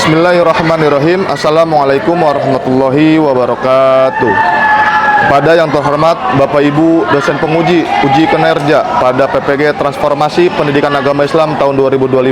Bismillahirrahmanirrahim. Assalamualaikum warahmatullahi wabarakatuh. Pada yang terhormat Bapak Ibu dosen penguji uji kinerja pada PPG Transformasi Pendidikan Agama Islam tahun 2025.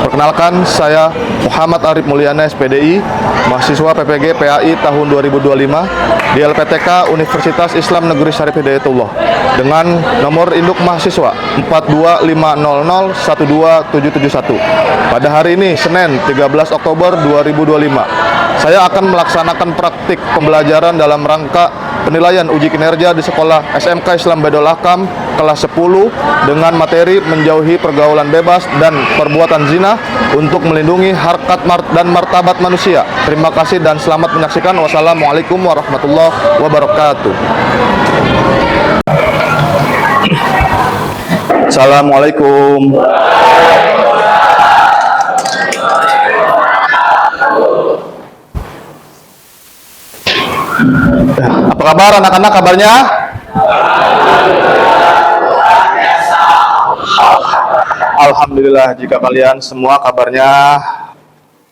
Perkenalkan, saya Muhammad Arif Mulyana SPDI, mahasiswa PPG PAI tahun 2025 di LPTK Universitas Islam Negeri Syarif Hidayatullah dengan nomor induk mahasiswa 425001271. Pada hari ini Senin 13 Oktober 2025, saya akan melaksanakan praktik pembelajaran dalam rangka penilaian uji kinerja di sekolah SMK Islam Baidul Ahkam kelas 10 dengan materi menjauhi pergaulan bebas dan perbuatan zina untuk melindungi harkat dan martabat manusia. Terima kasih dan selamat menyaksikan. Wassalamualaikum warahmatullahi wabarakatuh. Assalamualaikum. Apa kabar anak-anak, kabarnya? Alhamdulillah jika kalian semua kabarnya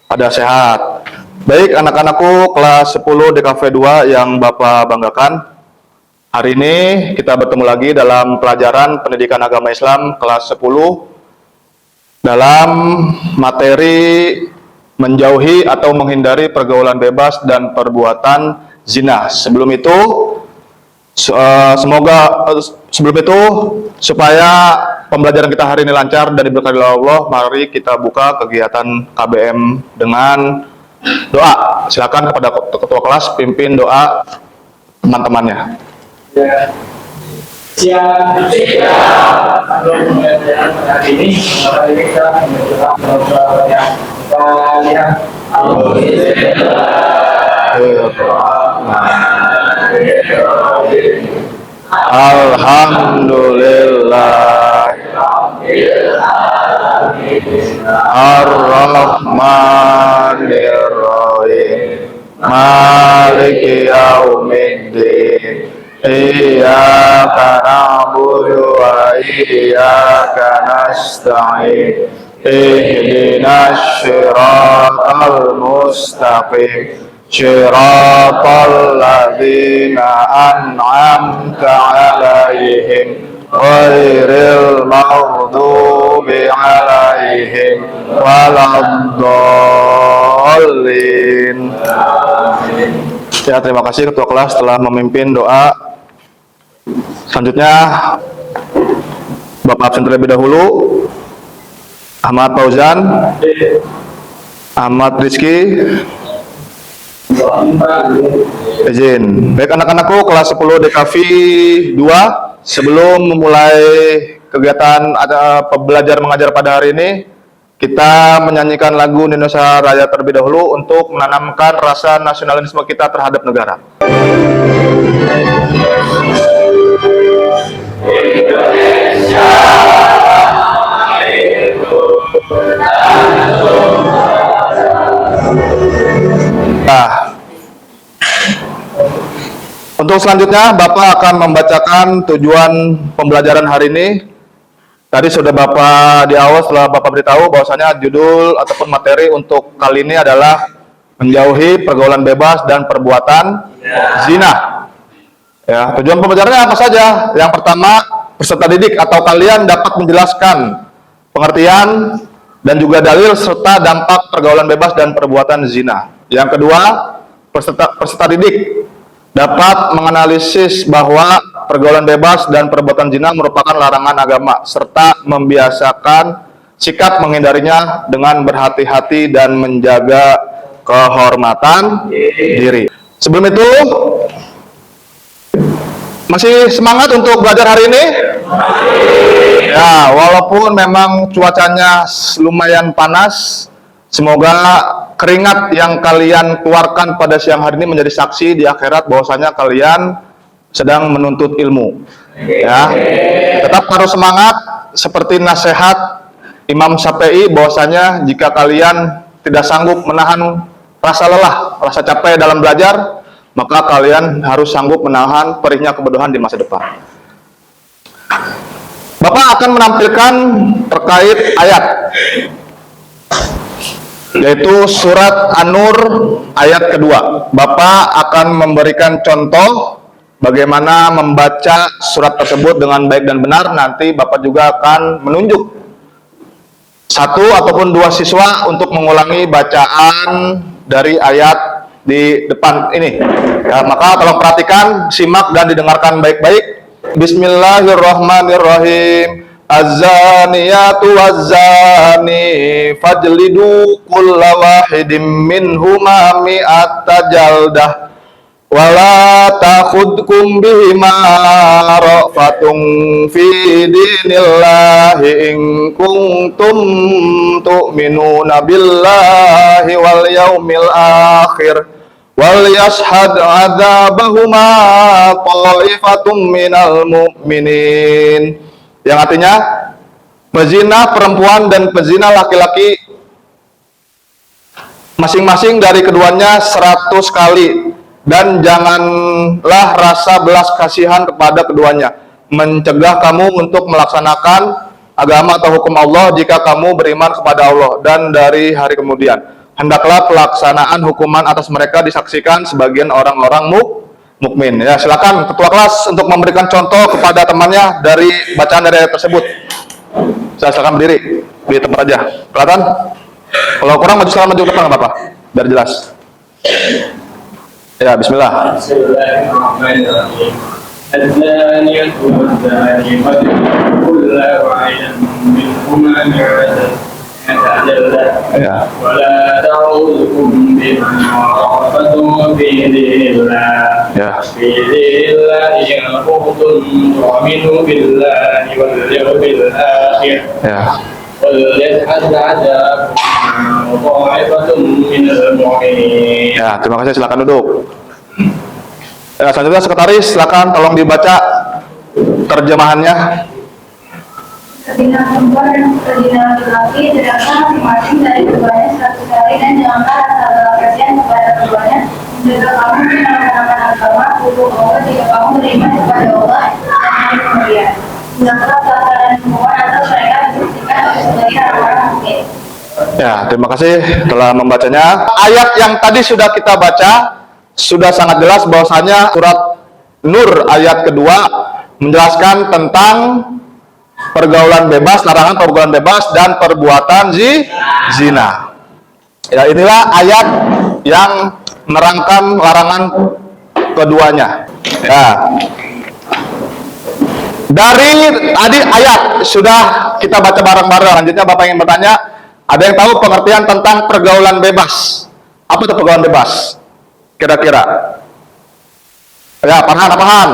pada sehat. Baik anak-anakku kelas 10 DKV 2 yang Bapak banggakan. Hari ini kita bertemu lagi dalam pelajaran Pendidikan Agama Islam kelas 10 dalam materi menjauhi atau menghindari pergaulan bebas dan perbuatan zina. Sebelum itu supaya pembelajaran kita hari ini lancar dan diberkahi oleh Allah, mari kita buka kegiatan KBM dengan doa. Silakan kepada ketua kelas pimpin doa teman-temannya. Ya. Siap. Sebelum pembelajaran hari ini, mari kita mengucapkan doa yang kalian. Alhamdulillah Ar-Rahmanir-Rahim Maliki Yaumiddin Iyyaka na'budu wa iyyaka nasta'in Ihdinas siratal mustaqim Shiratal ladzina an'amta 'alaihim ghairil maghdubi 'alaihim waladdallin. Ya, terima kasih ketua kelas telah memimpin doa. Selanjutnya Bapak absen terlebih dahulu. Ahmad Fauzan, Ahmad Rizky, izin. Baik anak-anakku kelas 10 DKV 2, sebelum memulai kegiatan belajar mengajar pada hari ini, kita menyanyikan lagu Indonesia Raya terlebih dahulu untuk menanamkan rasa nasionalisme kita terhadap negara. Indonesia Nah, untuk selanjutnya Bapak akan membacakan tujuan pembelajaran hari ini. Tadi sudah Bapak di awal setelah Bapak beritahu bahwasanya judul ataupun materi untuk kali ini adalah menjauhi pergaulan bebas dan perbuatan zina. Ya, tujuan pembelajarannya apa saja? Yang pertama, peserta didik atau kalian dapat menjelaskan pengertian dan juga dalil serta dampak pergaulan bebas dan perbuatan zina. Yang kedua, peserta didik dapat menganalisis bahwa pergaulan bebas dan perbuatan zina merupakan larangan agama serta membiasakan sikap menghindarinya dengan berhati-hati dan menjaga kehormatan diri. Sebelum itu, masih semangat untuk belajar hari ini? Ya, walaupun memang cuacanya lumayan panas, semoga keringat yang kalian keluarkan pada siang hari ini menjadi saksi di akhirat bahwasanya kalian sedang menuntut ilmu. Ya, tetap harus semangat seperti nasihat Imam Syafi'i bahwasanya jika kalian tidak sanggup menahan rasa lelah, rasa capek dalam belajar, maka kalian harus sanggup menahan perihnya kebodohan di masa depan. Bapak akan menampilkan terkait ayat yaitu surat An-Nur ayat kedua. Bapak akan memberikan contoh bagaimana membaca surat tersebut dengan baik dan benar. Nanti Bapak juga akan menunjuk satu ataupun dua siswa untuk mengulangi bacaan dari ayat di depan ini. Ya, maka tolong perhatikan, simak dan didengarkan baik-baik. Bismillahirrahmanirrahim. Az-zaniyatu waz-zani fajlidu kulla wahidin minhuma mi'ata jaldah wala takhudkum bihima ra'fatun fi dinillahi in kuntum tu'minuna billahi wal yaumil akhir wal yashhad adzabahuma ta'ifatum minal mu'minin. Yang artinya pezina perempuan dan pezina laki-laki masing-masing dari keduanya 100 kali, dan janganlah rasa belas kasihan kepada keduanya, mencegah kamu untuk melaksanakan agama atau hukum Allah jika kamu beriman kepada Allah dan dari hari kemudian. Hendaklah pelaksanaan hukuman atas mereka disaksikan sebagian orang-orang mukmin. Ya, silakan ketua kelas untuk memberikan contoh kepada temannya dari bacaan dari ayat tersebut. Saya silakan berdiri di tempat aja. Kelihatan? Kalau kurang maju ke depan nggak apa-apa, biar jelas. Ya, bismillah. Bismillahirrahmanirrahim. Az-zaniyatu waz-zani fajlidu kulla wahidin minhuma Ya. ولا تعوذكم بما رأفتم في ذي الله Ya. في ذي الله إن كنتم تؤمنوا بالله واليوم الآخر Ya. وليشهد عذابكم طائفة من المؤمنين. Ya, terima kasih, silakan duduk. Ya, selanjutnya sekretaris, silakan tolong dibaca terjemahannya. Berzina perempuan dan berzina laki-laki tidaklah masing-masing dari keduanya 100 kali, dan janganlah rasa belas kasihan kepada keduanya, mencegah kamu untuk melaksanakan agama hukum Allah jika kamu beriman kepada Allah dan hari kemudian. Hendaklah pelaksanaan hukuman atas mereka disaksikan oleh sebagian orang mukmin. Ya, terima kasih telah membacanya. Ayat yang tadi sudah kita baca sudah sangat jelas bahwasanya surat Nur ayat kedua menjelaskan tentang pergaulan bebas, larangan pergaulan bebas dan perbuatan zina. Ya, inilah ayat yang menerangkan larangan keduanya. Ya. Dari tadi ayat sudah kita baca bareng-bareng. Lanjutnya Bapak ingin bertanya, ada yang tahu pengertian tentang pergaulan bebas? Apa itu pergaulan bebas? Kira-kira? Ya, Farhan.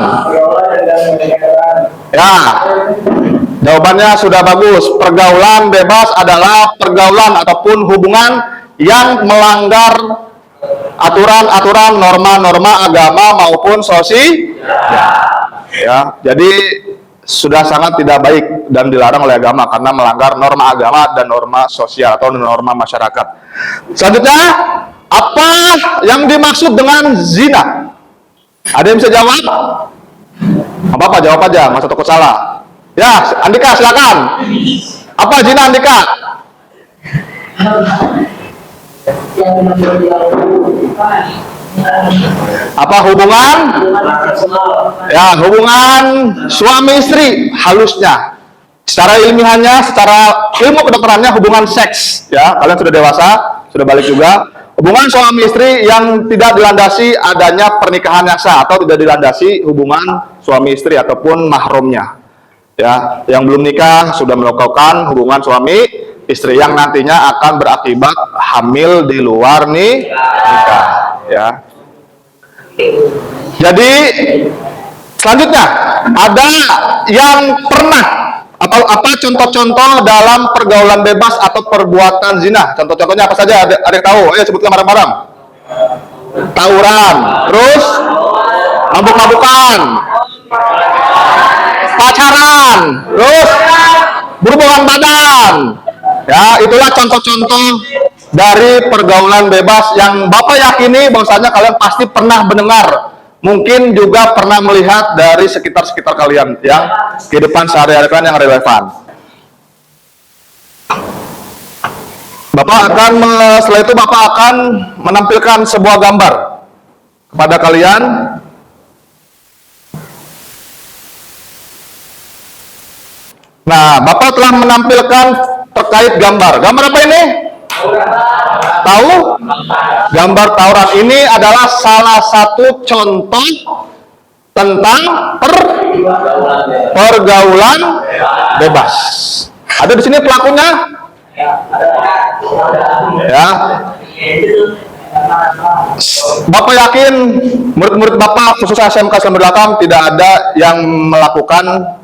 Ya, jawabannya sudah bagus. Pergaulan bebas adalah pergaulan ataupun hubungan yang melanggar aturan-aturan, norma-norma agama maupun sosial. Ya, jadi sudah sangat tidak baik dan dilarang oleh agama karena melanggar norma agama dan norma sosial atau norma masyarakat. Selanjutnya, apa yang dimaksud dengan zina? Ada yang bisa jawab? Apa-apa, jawab aja, masa takut salah. Ya, Andika silakan. Apa zina, Andika? Apa hubungan? Ya, hubungan suami istri halusnya. Secara ilmiahnya, secara ilmu kedokterannya hubungan seks. Ya, kalian sudah dewasa, sudah balik juga. Hubungan suami istri yang tidak dilandasi adanya pernikahan yang sah atau tidak dilandasi hubungan suami istri ataupun mahramnya. Ya, yang belum nikah sudah melakukan hubungan suami istri yang nantinya akan berakibat hamil di luar nikah. Ya. Jadi selanjutnya ada yang pernah atau apa contoh-contoh dalam pergaulan bebas atau perbuatan zina? Contoh-contohnya apa saja? Ada yang tahu? Ayo sebutkan bareng-bareng. Tawuran, terus mabuk-mabukan, pacaran, terus berhubungan badan. Ya, itulah contoh-contoh dari pergaulan bebas yang Bapak yakini bahwasanya kalian pasti pernah mendengar. Mungkin juga pernah melihat dari sekitar-sekitar kalian yang kehidupan sehari-hari kalian yang relevan. Setelah itu Bapak akan menampilkan sebuah gambar kepada kalian. Nah, Bapak telah menampilkan terkait gambar. Gambar apa ini? Tahu? Gambar Taurat ini adalah salah satu contoh tentang pergaulan bebas. Ada di sini pelakunya? Ya. Bapak yakin murid-murid Bapak khususnya SMK 98 tidak ada yang melakukan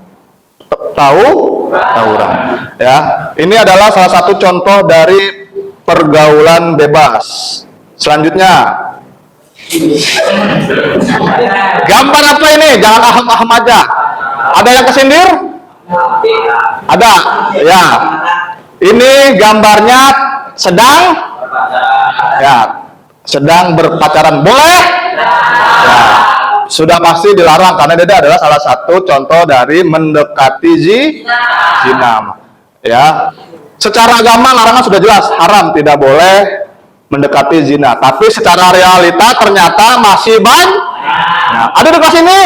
tawuran. Ya, ini adalah salah satu contoh dari pergaulan bebas. Selanjutnya, gambar apa ini? Jangan aham-aham aja. Ada yang kesindir? Ada. Ya. Ini gambarnya sedang berpacaran. Boleh? Ya. Sudah pasti dilarang karena dia adalah salah satu contoh dari mendekati zina. Ya. Secara agama larangan sudah jelas, haram, tidak boleh mendekati zina. Tapi secara realita ternyata masih banyak. Nah, ada di kelas ini?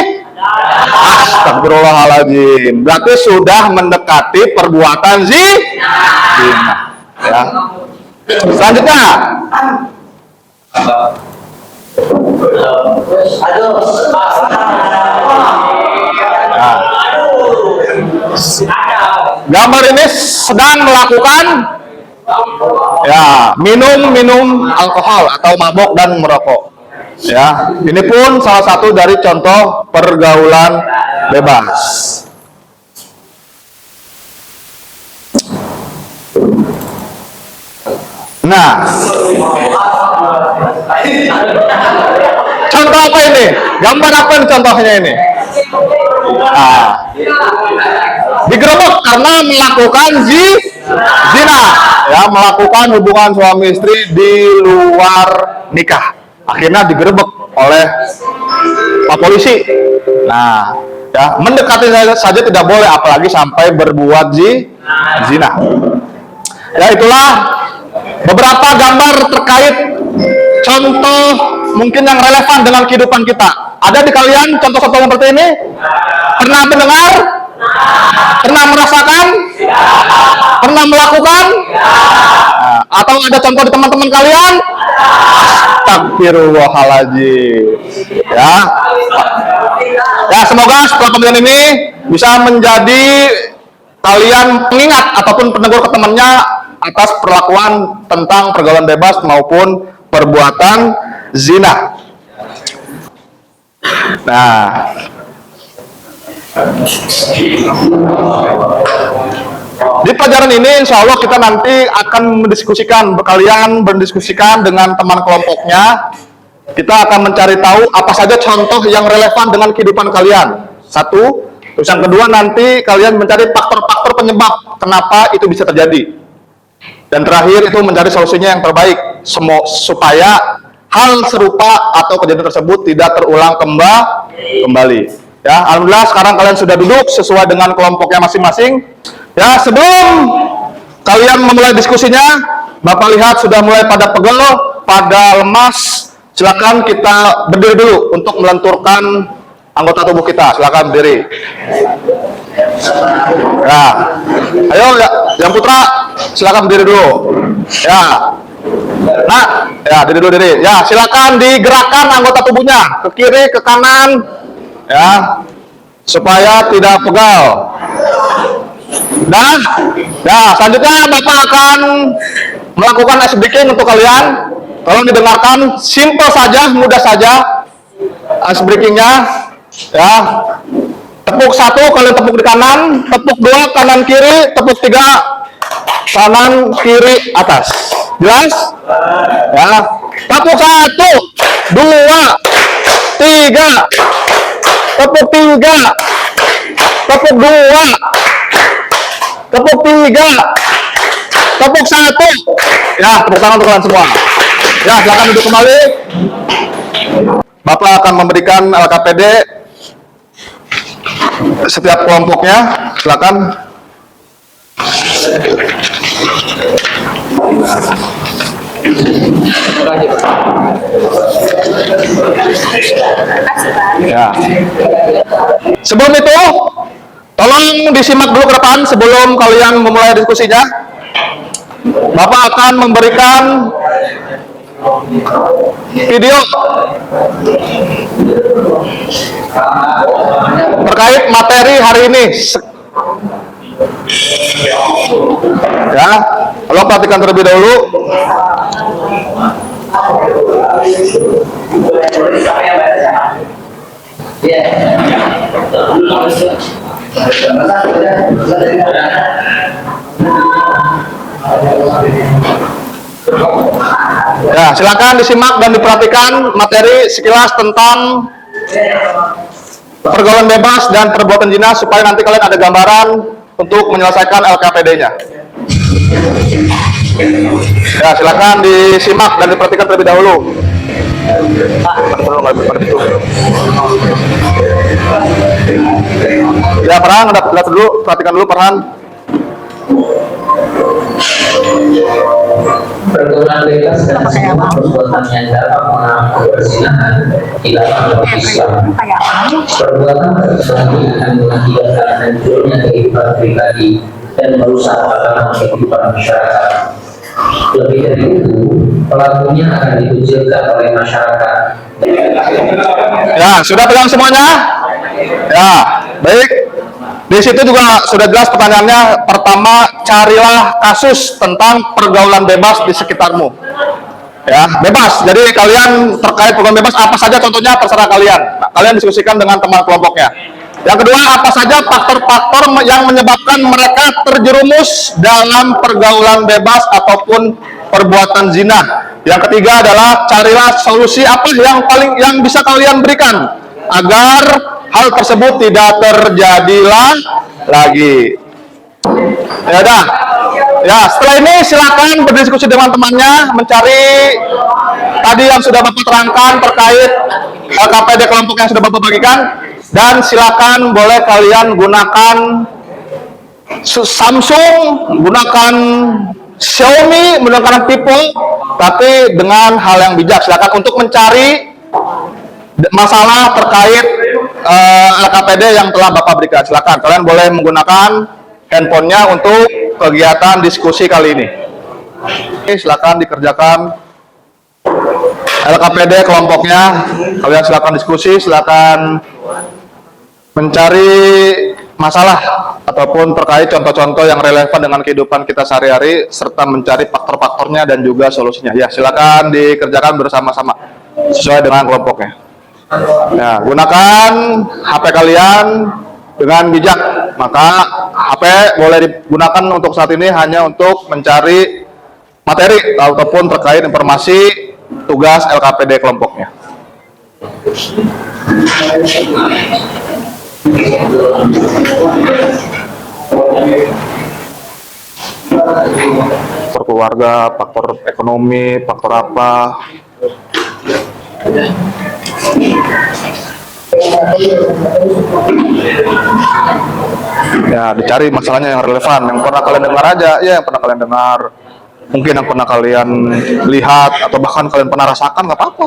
Astagfirullahaladzim. Berarti sudah mendekati perbuatan zina. Ya. Selanjutnya. Nah. Gambar ini sedang melakukan minum alkohol atau mabok dan merokok. Ya, ini pun salah satu dari contoh pergaulan bebas. Nah, contoh apa ini? Gambar apa ini contohnya ini? Nah, digerebek karena melakukan zina, ya, melakukan hubungan suami istri di luar nikah. Akhirnya digerebek oleh Pak Polisi. Nah, ya, mendekati saja tidak boleh, apalagi sampai berbuat zina. Ya, itulah beberapa gambar terkait contoh mungkin yang relevan dengan kehidupan kita. Ada di kalian contoh-contoh seperti ini? Pernah mendengar? Pernah merasakan? Pernah melakukan? Nah, atau ada contoh di teman-teman kalian? Astagfirullahaladzim. Ya. Ya, semoga setelah pembelajaran ini bisa menjadi kalian pengingat ataupun penegur ke temannya atas perlakuan tentang pergaulan bebas maupun perbuatan zina. Nah, di pelajaran ini insya Allah kita nanti akan berdiskusikan dengan teman kelompoknya. Kita akan mencari tahu apa saja contoh yang relevan dengan kehidupan kalian. Satu. Terus yang kedua, nanti kalian mencari faktor-faktor penyebab kenapa itu bisa terjadi. Dan terakhir itu mencari solusinya yang terbaik supaya hal serupa atau kejadian tersebut tidak terulang kembali. Ya, alhamdulillah sekarang kalian sudah duduk sesuai dengan kelompoknya masing-masing. Ya, sebelum kalian memulai diskusinya, Bapak lihat sudah mulai pada pegel, pada lemas. Silakan kita berdiri dulu untuk melenturkan anggota tubuh kita. Silakan berdiri. Ya, ayo ya, yang putra, silakan berdiri dulu. Ya, nah, ya diri. Ya, silakan digerakkan anggota tubuhnya ke kiri, ke kanan, ya, supaya tidak pegal. Dan, ya, selanjutnya Bapak akan melakukan ice breaking untuk kalian. Tolong didengarkan, simple saja, mudah saja ice breakingnya. Ya, tepuk 1 kalian tepuk di kanan, tepuk 2 kanan kiri, tepuk 3 kanan kiri atas. Jelas? Ya, tepuk 1, 2, 3, tepuk 3, tepuk 2, tepuk 3, tepuk 1. Ya, tepuk tangan untuk kalian semua. Ya, silakan duduk kembali. Bapak akan memberikan LKPD setiap kelompoknya. Silakan. Ya. Sebelum itu, tolong disimak dulu ke depan sebelum kalian memulai diskusinya. Bapak akan memberikan video terkait materi hari ini. Ya, tolong perhatikan terlebih dahulu. Ya, silakan disimak dan diperhatikan materi sekilas tentang pergaulan bebas dan perbuatan zina supaya nanti kalian ada gambaran untuk menyelesaikan LKPD-nya. Ya, silakan disimak dan diperhatikan terlebih dahulu. Ya, Farhan, lihat dulu, perhatikan dulu, Farhan. Pergaulan bebas dan semua perbuatan yang dapat mengaku perzinahan dilarang oleh Islam. Perbuatan tersebut akan mengakibatkan hancurnya kehidupan pribadi dan merusak tatanan kehidupan masyarakat. Lebih dari itu, pelakunya akan dikucilkan oleh masyarakat. Ya, sudah pegang semuanya? Ya, baik. Di situ juga sudah jelas pertanyaannya. Pertama, carilah kasus tentang pergaulan bebas di sekitarmu. Ya, bebas. Jadi kalian terkait pergaulan bebas apa saja contohnya terserah kalian. Nah, kalian diskusikan dengan teman kelompoknya. Yang kedua, apa saja faktor-faktor yang menyebabkan mereka terjerumus dalam pergaulan bebas ataupun perbuatan zina. Yang ketiga adalah carilah solusi apa yang bisa kalian berikan agar hal tersebut tidak terjadilah lagi. Ya udah. Ya, setelah ini silakan berdiskusi dengan temannya, mencari tadi yang sudah Bapak terangkan terkait LKPD kelompok yang sudah Bapak bagikan, dan silakan boleh kalian gunakan Samsung, gunakan Xiaomi, menggunakan People, tapi dengan hal yang bijak. Silakan untuk mencari masalah terkait LKPD yang telah Bapak berikan. Silakan kalian boleh menggunakan handphonenya untuk kegiatan diskusi kali ini. Silakan dikerjakan LKPD kelompoknya. Kalian silakan diskusi, silakan mencari masalah ataupun terkait contoh-contoh yang relevan dengan kehidupan kita sehari-hari serta mencari faktor-faktornya dan juga solusinya. Ya, silakan dikerjakan bersama-sama sesuai dengan kelompoknya. Ya, gunakan HP kalian dengan bijak. Maka HP boleh digunakan untuk saat ini hanya untuk mencari materi ataupun terkait informasi tugas LKPD kelompoknya. Faktor keluarga, faktor ekonomi, faktor apa? Ya, dicari masalahnya yang relevan, yang pernah kalian dengar aja, ya yang pernah kalian dengar, mungkin yang pernah kalian lihat atau bahkan kalian pernah rasakan, nggak apa-apa.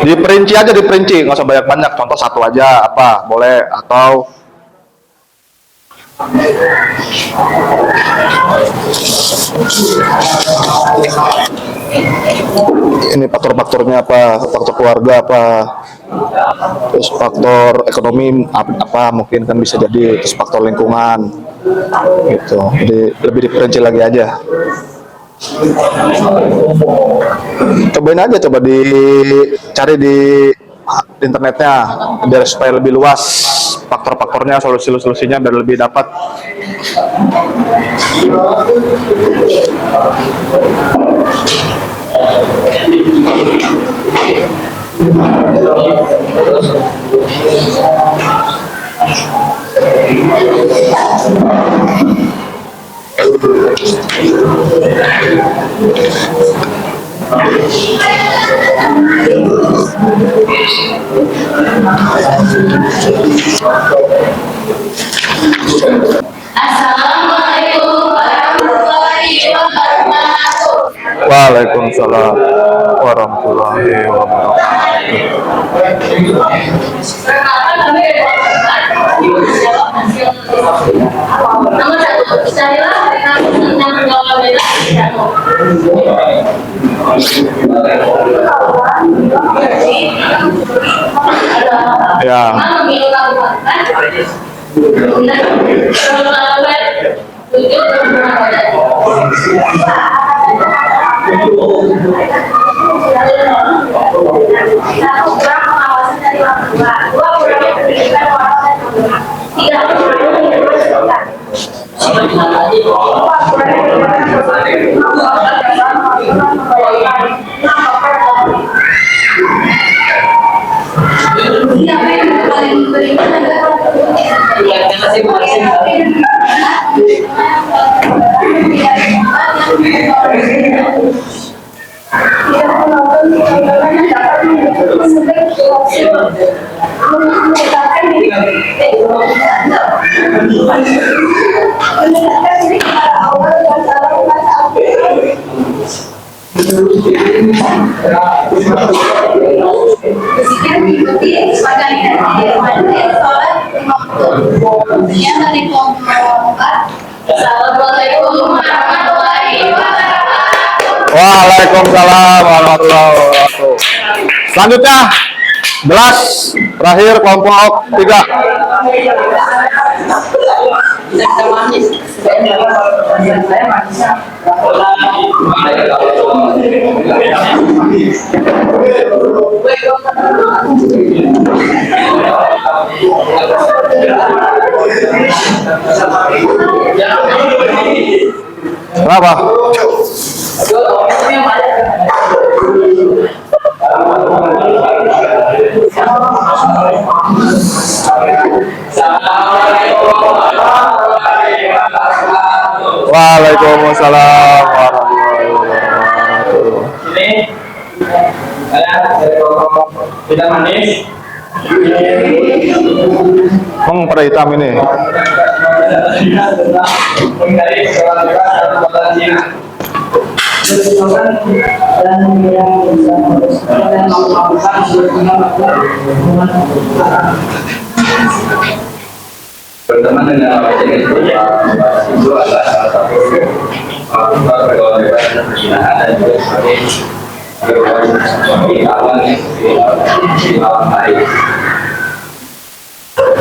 Diperinci aja, diperinci, nggak usah banyak-banyak. Contoh satu aja, apa boleh, atau ini faktor-faktornya apa, faktor keluarga apa, terus faktor ekonomi apa mungkin kan bisa jadi, terus faktor lingkungan gitu. Jadi lebih diperinci lagi aja. Cobain aja, coba dicari di internetnya biar supaya lebih luas faktor-faktornya, solusi-solusinya biar lebih dapat. Assalamualaikum warahmatullahi wabarakatuh. Waalaikumsalam warahmatullahi wabarakatuh. Nomor 1, carilah kamu tentang pergaulan bebas di kamu. Ya. Memilu kamu makan. Satu, kurang pengawasan dari orang tua. Dua, kurang pendidikan orang tua. Tiga, kurang pendidikan. Siapa yang paling beriman adalah Assalamualaikum warahmatullahi wabarakatuh. Waalaikumsalam warahmatullahi wabarakatuh. Selanjutnya, gelas terakhir kelompok 3. Kenapa? Waalaikumsalam warahmatullahi wabarakatuh. Ini saya dari kelompok tidak manis. Pada hitam ini. Menghindari sekolah bebas dan perbuatan zina. Berteman dengan wajib itu adalah salah satu pergaulan bebas dan perzinahan dan juga sebagai awal di malam hari.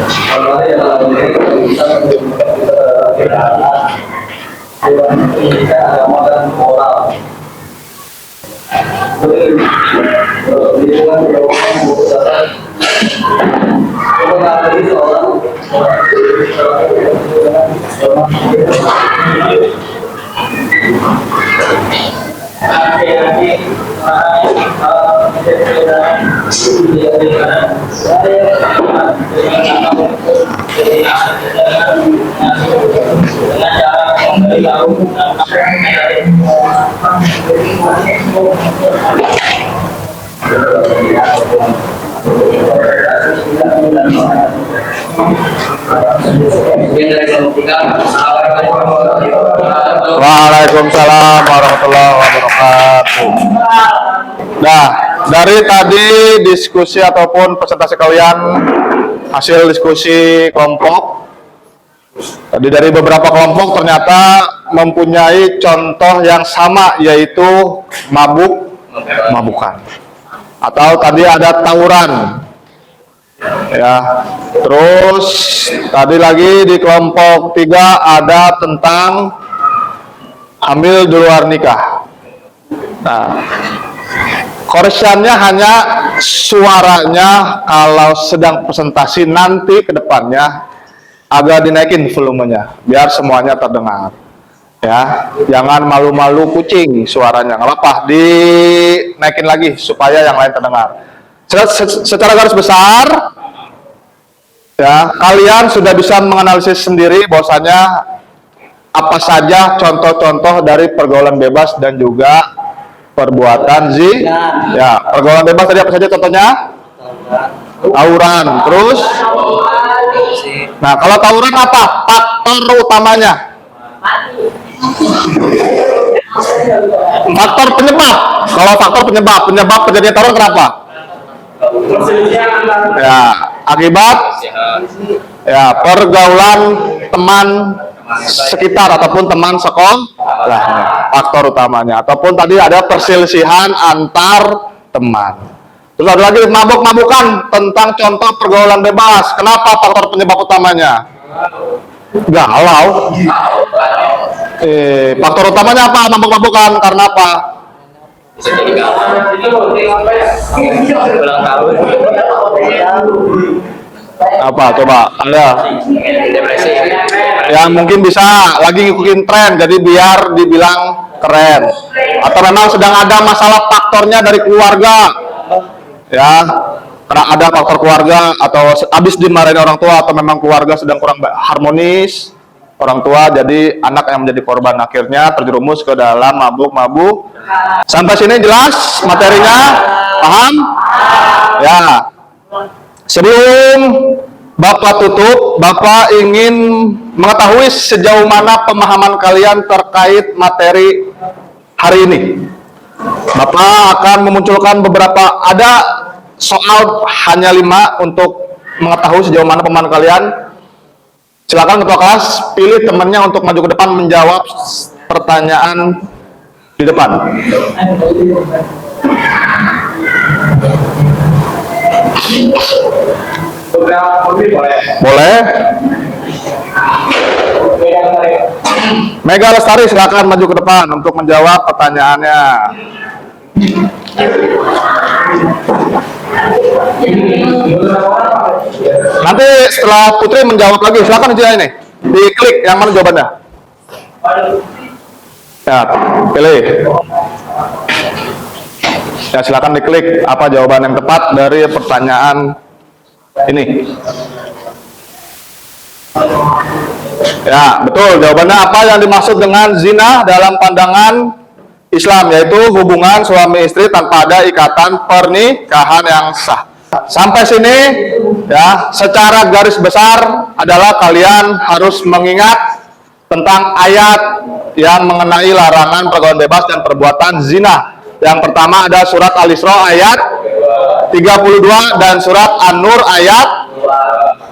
Kalau dalam kita pendidikan agama dan moral. Pendidikan berhubungan berdasarkan mengenali seorang Waalaikumsalam warahmatullahi wabarakatuh. Nah, dari tadi diskusi ataupun presentasi kalian, hasil diskusi kelompok, tadi dari beberapa kelompok ternyata mempunyai contoh yang sama, yaitu mabukan, atau tadi ada tawuran, ya. Terus tadi lagi di kelompok 3 ada tentang hamil di luar nikah. Nah, koreksiannya hanya suaranya kalau sedang presentasi nanti ke depannya agak dinaikin volumenya biar semuanya terdengar. Ya, jangan malu-malu kucing suaranya, nggak apa-apa, dinaikin lagi supaya yang lain terdengar. Secara garis besar, ya, kalian sudah bisa menganalisis sendiri bahwasanya apa saja contoh-contoh dari pergaulan bebas dan juga perbuatan ya, pergaulan bebas tadi apa saja contohnya? Tawuran. Terus, nah kalau tawuran apa faktor utamanya? Faktor penyebab. Kalau faktor penyebab terjadinya tawuran kenapa? Ya, akibat ya pergaulan teman sekitar ataupun teman sekolah, faktor utamanya. Ataupun tadi ada perselisihan antar teman. Terus ada lagi mabuk-mabukan, tentang contoh pergaulan bebas. Kenapa faktor penyebab utamanya? Galau. Faktor utamanya apa? Mabuk-mabukan karena apa? Apa coba Anda? Yang mungkin bisa lagi ngikutin tren, jadi biar dibilang keren. Atau memang sedang ada masalah faktornya dari keluarga, ya, karena ada faktor keluarga, atau habis dimarahin orang tua, atau memang keluarga sedang kurang harmonis orang tua, jadi anak yang menjadi korban akhirnya terjerumus ke dalam mabuk-mabuk. Sampai sini jelas materinya, paham? Ya. Sebelum Bapak tutup, Bapak ingin mengetahui sejauh mana pemahaman kalian terkait materi hari ini. Bapak akan memunculkan beberapa, ada soal hanya 5 untuk mengetahui sejauh mana pemahaman kalian. Silakan ketua kelas pilih temannya untuk maju ke depan menjawab pertanyaan di depan. Boleh. Mega Lestari silakan maju ke depan untuk menjawab pertanyaannya. Nanti setelah Putri menjawab lagi, silakan aja ini. Diklik yang mana jawabannya. Ya, pilih. Ya, silakan diklik apa jawaban yang tepat dari pertanyaan ini. Ya, betul. Jawabannya apa yang dimaksud dengan zina dalam pandangan Islam, yaitu hubungan suami istri tanpa ada ikatan pernikahan yang sah. Sampai sini ya, secara garis besar adalah kalian harus mengingat tentang ayat yang mengenai larangan pergaulan bebas dan perbuatan zina. Yang pertama ada surat Al-Isra ayat 32 dan surat An-Nur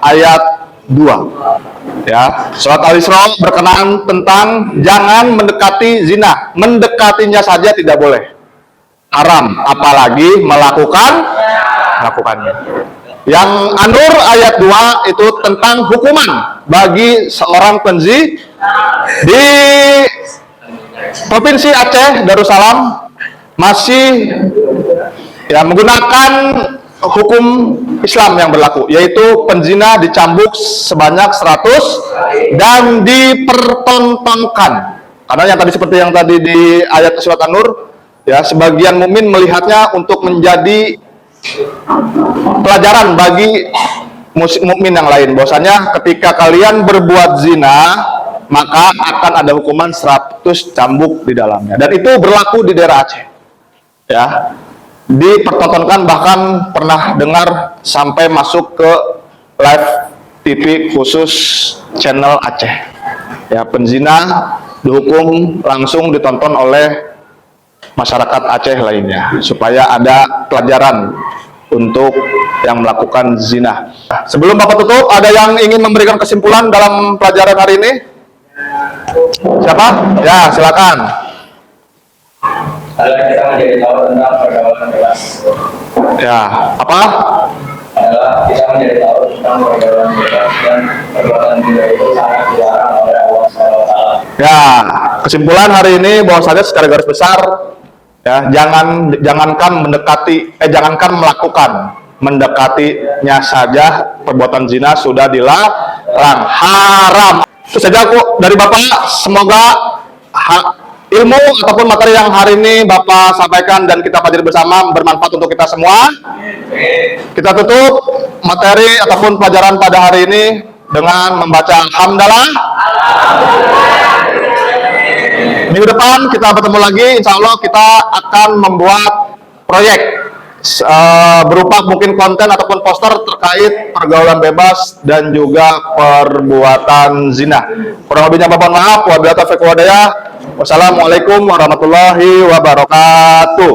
ayat 2. Ya, surat Al-Isra berkenaan tentang jangan mendekati zina. Mendekatinya saja tidak boleh. Haram, apalagi melakukannya. Yang An-Nur ayat 2 itu tentang hukuman bagi seorang penzina di Provinsi Aceh Darussalam masih ya menggunakan hukum Islam yang berlaku, yaitu penzina dicambuk sebanyak 100 dan dipertontonkan. Karena yang tadi seperti yang tadi di ayat surat An-Nur, ya, sebagian mukmin melihatnya untuk menjadi pelajaran bagi mukmin yang lain, bahwasanya ketika kalian berbuat zina maka akan ada hukuman 100 cambuk di dalamnya, dan itu berlaku di daerah Aceh. Ya, dipertontonkan, bahkan pernah dengar sampai masuk ke live TV khusus channel Aceh. Ya, penzina dihukum langsung ditonton oleh masyarakat Aceh lainnya, supaya ada pelajaran untuk yang melakukan zina. Sebelum Bapak tutup, ada yang ingin memberikan kesimpulan dalam pelajaran hari ini? Siapa? Ya, silakan. Adalah kita menjadi tahu tentang pergaulan bebas. Ya, apa? Adalah kita menjadi tahu tentang pergaulan bebas dan perbuatan zina itu sangat dilarang oleh Allah SWT. Ya, kesimpulan hari ini bahwasanya secara garis besar, ya, jangankan melakukan, mendekatinya saja perbuatan zina sudah dilarang, haram. Itu saja kok dari Bapak. Semoga ilmu ataupun materi yang hari ini Bapak sampaikan dan kita pelajari bersama bermanfaat untuk kita semua. Kita tutup materi ataupun pelajaran pada hari ini dengan membaca hamdalah. Minggu depan kita bertemu lagi, insya Allah kita akan membuat proyek berupa mungkin konten ataupun poster terkait pergaulan bebas dan juga perbuatan zina. Kurang lebihnya mohon maaf. Wabillahi taufiq wal hidayah. Wassalamualaikum warahmatullahi wabarakatuh.